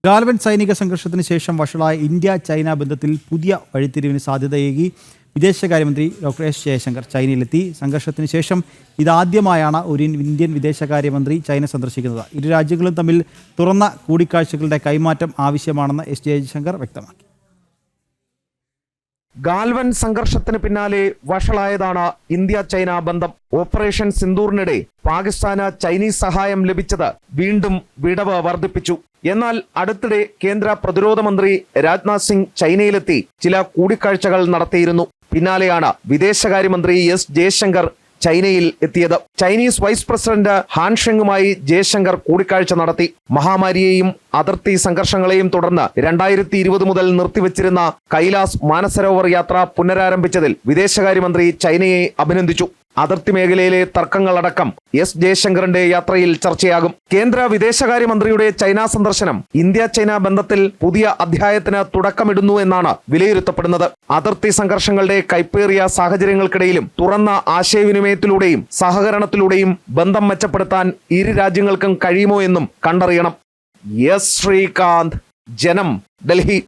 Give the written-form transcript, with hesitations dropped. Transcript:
ഗാൽവൻ സൈനിക സംഘർഷത്തിന് ശേഷം വഷളായ ഇന്ത്യ ചൈന ബന്ധത്തിൽ പുതിയ വഴിത്തിരിവിന് സാധ്യതയേകി വിദേശകാര്യമന്ത്രി ഡോക്ടർ എസ് ജയശങ്കർ ചൈനയിലെത്തി. സംഘർഷത്തിന് ശേഷം ഇതാദ്യമായാണ് ഒരു ഇന്ത്യൻ വിദേശകാര്യമന്ത്രി ചൈന സന്ദർശിക്കുന്നത്. ഇരു രാജ്യങ്ങളും തമ്മിൽ തുറന്ന കൂടിക്കാഴ്ചകളുടെ കൈമാറ്റം ആവശ്യമാണെന്ന് എസ് ജയശങ്കർ വ്യക്തമാക്കി. ഗാൽവൻ സംഘർഷത്തിന് പിന്നാലെ വഷളായതാണ് ഇന്ത്യ ചൈന ബന്ധം. ഓപ്പറേഷൻ സിന്ദൂറിനിടെ പാകിസ്ഥാന് ചൈനീസ് സഹായം ലഭിച്ചത് വീണ്ടും വിടവ് വർദ്ധിപ്പിച്ചു. എന്നാൽ അടുത്തിടെ കേന്ദ്ര പ്രതിരോധ മന്ത്രി രാജ്നാഥ് സിംഗ് ചൈനയിലെത്തി ചില കൂടിക്കാഴ്ചകൾ നടത്തിയിരുന്നു. പിന്നാലെയാണ് വിദേശകാര്യമന്ത്രി എസ് ജയശങ്കർ ചൈനയിൽ എത്തിയത്. ചൈനീസ് വൈസ് പ്രസിഡന്റ് ഹാൻ ഷെങ്ങുമായി ജയശങ്കർ കൂടിക്കാഴ്ച നടത്തി. മഹാമാരിയെയും അതിർത്തി സംഘർഷങ്ങളെയും തുടർന്ന് 2020 മുതൽ നിർത്തിവച്ചിരുന്ന കൈലാസ് മാനസരോവർ യാത്ര പുനരാരംഭിച്ചതിൽ വിദേശകാര്യമന്ത്രി ചൈനയെ അഭിനന്ദിച്ചു. അതിർത്തി മേഖലയിലെ തർക്കങ്ങളടക്കം എസ് ജയശങ്കറിന്റെ യാത്രയിൽ ചർച്ചയാകും. കേന്ദ്ര വിദേശകാര്യമന്ത്രിയുടെ ചൈന സന്ദർശനം ഇന്ത്യ ചൈന ബന്ധത്തിൽ പുതിയ അധ്യായത്തിന് തുടക്കമിടുന്നു എന്നാണ് വിലയിരുത്തപ്പെടുന്നത്. അതിർത്തി സംഘർഷങ്ങളുടെ കൈപ്പേറിയ സാഹചര്യങ്ങൾക്കിടയിലും തുറന്ന ആശയവിനിമയത്തിലൂടെയും സഹകരണത്തിലൂടെയും ബന്ധം മെച്ചപ്പെടുത്താൻ ഇരു രാജ്യങ്ങൾക്കും കഴിയുമോ എന്നും കണ്ടറിയണം. എസ് ശ്രീകാന്ത്, ജനം, ഡൽഹി.